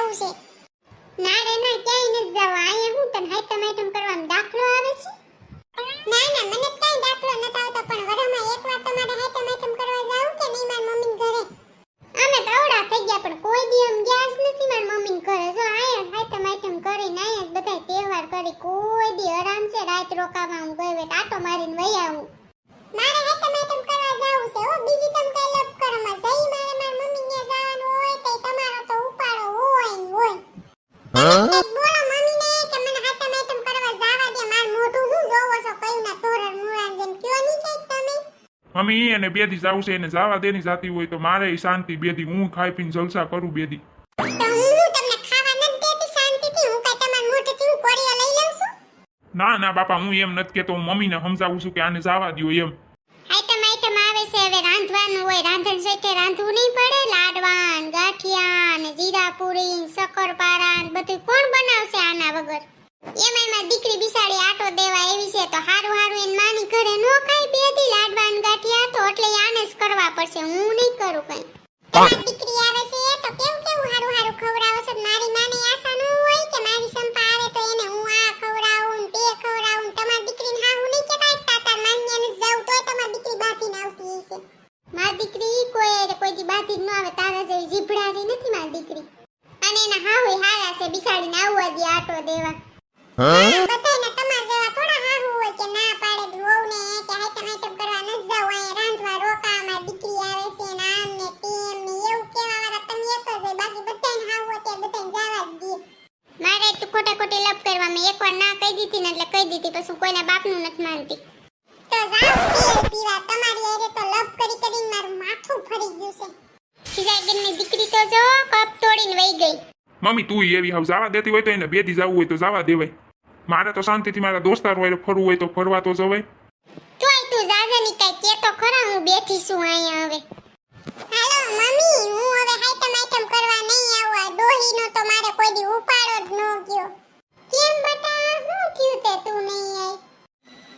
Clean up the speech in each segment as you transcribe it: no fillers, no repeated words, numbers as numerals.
જવું છે. ના રે ના, ક્યાંય નથી જવું. અહીંયા હું તને હાઈટમ આઈટમ કરવાનો દાખલો આવે છે? ના ના, મને કાંઈ દાખલો નથી આવતો, પણ વરમાં એકવાર તમારે હાઈટમ આઈટમ કરવા જાવું કે નહીં મારી મમ્મીને ઘરે? અમે તો અવડા થઈ ગયા, પણ કોઈ દી એમ ગયા જ નથી મારી મમ્મીને ઘરે. જો અહીંયા હાઈટમ આઈટમ કરીને અહીંયા જ બધાય તહેવાર કરી. કોઈ દી આરામ છે રાત રોકાવા હું ગઈ વેટ આટો મારીને વઈ આવું. મારે હાઈટમ આઈટમ કરવા જાવું છે. ઓ બીજી તમે કઈ લપ કરો માં જઈ મારે મારી મમ્મીને જવાનું હોય તો તમારો તો ઉપાડો હોય ને હોય. બોલો મમ્મીને કે મને હાઈટમ આઈટમ કરવા જાવા દે. માર મોઢું હું જોવો છો કયું ના તોરણ મુરાંજન કયો ની કઈ તમે? મમ્મી એને બે દી જાવું છે, એને જવા દેની જાતી હોય તો મારે શાંતિ. બે દી હું ખાઈ પીને જલસા કરું. બે દી તો હું તમને ખાવા નથી દેતી શાંતિથી. હું કઈ તમાર મોઢેથી હું કોરિયા લઈ લઉં છું? ના ના બાપા, હું એમ નથી કેતો. હું મમ્મીને સમજાવું છું કે આને જવા દ્યો એમ. આઈટમ આઈટમ આવે છે, હવે રાંધવાનું હોય. રાંધણ સેટે રાંધવું નહીં પડે? લાડવાન, ગાંઠિયા ને જીરા પૂરી, શક્કરપારા ને બધું કોણ બનાવશે આના વગર? એમાં દીકરી બિસાડી આટો દેવા એવી છે તો હારું હારું એન માની ઘરે નો ખાઈ બે દી લાડવા ને ગાંઠિયા તો એટલે આને જ કરવા પડશે. હું નહીં કરું કઈ. તમારી દીકરી આવે છે તો કેવું કેવું હારું હારું ખવડાવો છો? મારી માની આશા ન હોય કે મારી સંપા આવે તો એને હું આ ખવડાવું ને તે ખવડાવું. તમારી દીકરીને હા હું નહીં કહેતા તાતા માન્યાને જાવ તોય તમારી દીકરી બાથીને આવતી હશે. મારી દીકરી કોઈ દી બાથી ન આવે. તારા જેવી જીભડારી નથી મારી દીકરી. અને એના હા હોય હારા છે બિસાડીને આવવા દે આટો દેવા. બધાયને તમાર જેવા થોડા હાહુ હોય કે ના પાડે વહુને કે હાઈટમ હાઈટમ કરવા ન જાવ અહીંયા રાંધવા રોકા મારી દીકરી આવે છે ને આમ ને તેમ ને એવું કહેવા વાળા તમે એક જ હોય. બાકી બધાયને હાહુ હોય તે બધાયને જવા જ દે. મારે તો ખોટા ખોટી લપ કરવા. મેં એકવાર ના કહી દીધી ને એટલે કહી દીધી. પછી હું કોઈના બાપનું નથી માનતી. તો જાવ તેલ પીવા. તમારી હારે તો લપ કરી કરીને મારું માથું ફરી ગયું છે. ખીજાઈગનની દીકરી તો જો કપ તોડીને વઈ ગઈ. મમ્મી તું એવી હાવ જવા દેતી હોય તો એને બે દી જવું હોય તો જવા દેવાય. મારે તો શાંતિથી મારા દોસ્તાર હોય ફરવું હોય તો ફરવા તો જવાય. તોય તું જાજેની કઈ કે તો ખરા. હું બેઠી છું અહીંયા હવે. હાલો મમ્મી, હું હવે હાઈટમ આઈટમ કરવા નહીં આવું. ડોહીનો તો મારે કોઈ દી ઉપાડો જ ન ગયો. કેમ બટા, શું થયું તે તું નહીં આવી?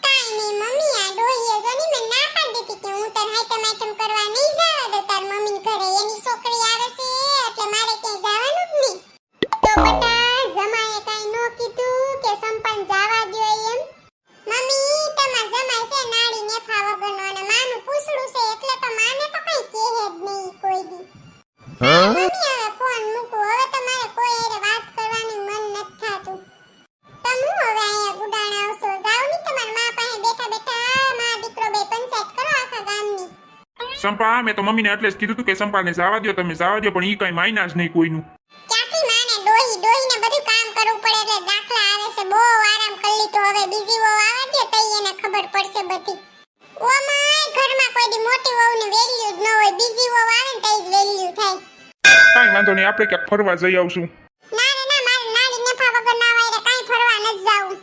કાઈ નહીં મમ્મી, આ ડોહીએ જોની મેં ના પાડી દીધી કે હું તને હાઈટમ આઈટમ કરવા નહીં જવા દઉં તાર મમ્મીને ઘરે. એની છોકરી આવે છે એટલે મારે ક્યાંય જવાનું જ નહીં. તો બટા જમાએ કાઈ ન કીધું કે સંપાન જવા દ્યો એમ? મમ્મી તમાર જમાઈ છે નાડી નેફા વગરનો અને માનું પૂછડું છે એટલે તો માને તો કઈ કહે જ નહીં કોઈ દી. મમ્મી હવે ફોન મૂકું. હવે તમારે કોઈ હારે વાત કરવાનું મન નથી થાતું. તમે હવે અહીંયા ગુડાણા આવશો. જાવ ની તમાર માં પાસે બેઠા બેઠા માં દીકરો બે પંચાયત કરો આખા ગામની. સંપા મેં તો મમ્મીને એટલે જ કીધું હતું કે સંપાને જવા દ્યો, તમે જવા દ્યો, પણ ઈ કઈ માયના જ નહીં કોઈનું. ક્યાંથી માને? ડોહીને બધું કામ કરવું પડે એટલે દાખલા આવે છે. બહુ આરામ કરી લીધો. હવે બીજી વહુ આવે છે તઈ એને ખબર પડશે બધી. ઓમાય ઘરમાં કોઈ દી મોટી વહુને વેલ્યુ જ ન હોય. બીજી વહુ આવે ને તઈ જ વેલ્યુ થાય. કાંઈ વાંધો નહીં, આપણે ક્યાંક ફરવા જઈ આવશું. ના રે ના, મારે નાડી નેફા વગર ના હોય એટલે કાંઈ ફરવા નથી જાવું.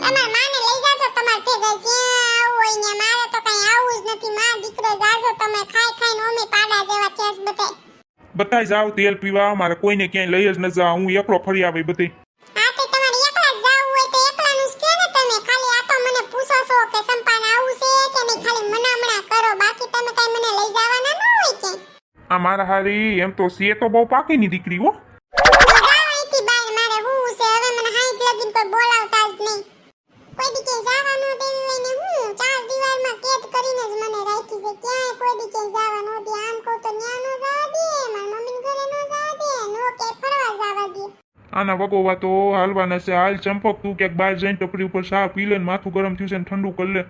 તમાર માને લઈ જાજો તમાર ભેગા જ્યાં આવું હોય ને. મારે તો કાંઈ આવું જ નથી. માં દીકરો જાજો તમે ખાઈ ખાઈને ઓમે પાડા જેવા કેસ બધાય. બધાય જાવ તેલ પીવા. મારે કોઈને ક્યાંય લઈ જ ન જા. હું એકલો ફરી આવી બધી. હા તો તમારે એકલા જ જાવું હોય તો એકલાનું જ કહો ને તમે. ખાલી આ તો મને પૂછો છો કે સંપાને આવું છે કે નહીં, ખાલી મનામણા કરો. બાકી તમે કાંઈ મને લઈ જવાના ન હોય કે. આ મારા હારી એમ તો છે તો બહુ પાકીની દીકરી હો. જાવ અહીંથી બહાર. મારે હું છે હવે મને હાઈટ લગીન કોઈ બોલાવતા જ નહીં. કોઈ દી ક્યાંય જવા ન દેવી હોય ને હું ચાર દિવારમાં કેદ કરીને જ મને રાખી છે. ક્યાંય કોઈ દી ક્યાંય જવા ન દે. આમ કહું તો ન્યા ન જવા દે, મારી મમ્મીને ઘરે ન જવા દે, નો કે ફરવા જવા દે. આના વગોવા તો હાલવાના છે. હાલ ચંપક તું ક્યાંક બહાર જઈને ટપરી ઉપર ચા પી લે ને માથું ગરમ થયું છે ને ઠંડુ કરી લે.